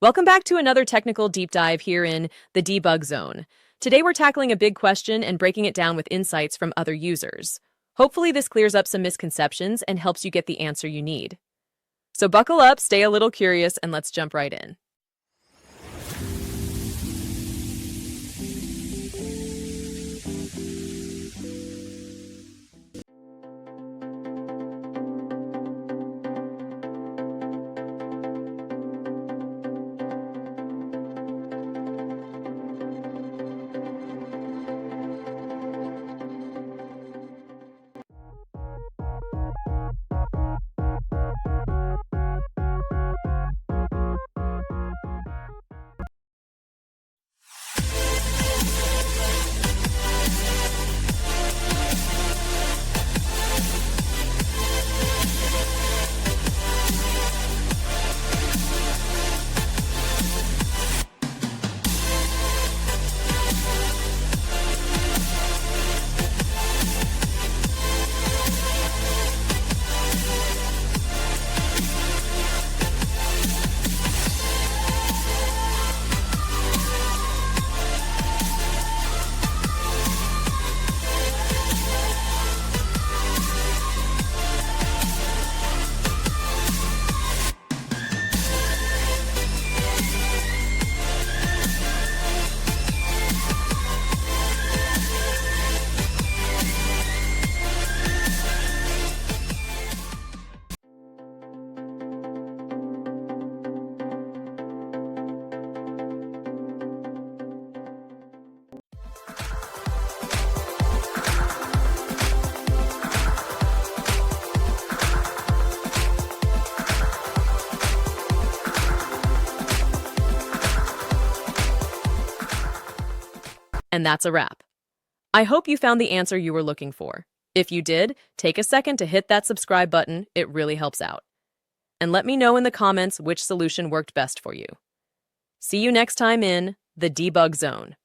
Welcome back to another technical deep dive here in the debug zone. Today we're tackling a big question and breaking it down with insights from other users. Hopefully this clears up some misconceptions and helps you get the answer you need. So buckle up, stay a little curious, and let's jump right in. And that's a wrap. I hope you found the answer you were looking for. If you did, take a second to hit that subscribe button. It really helps out. And let me know in the comments which solution worked best for you. See you next time in the debug zone.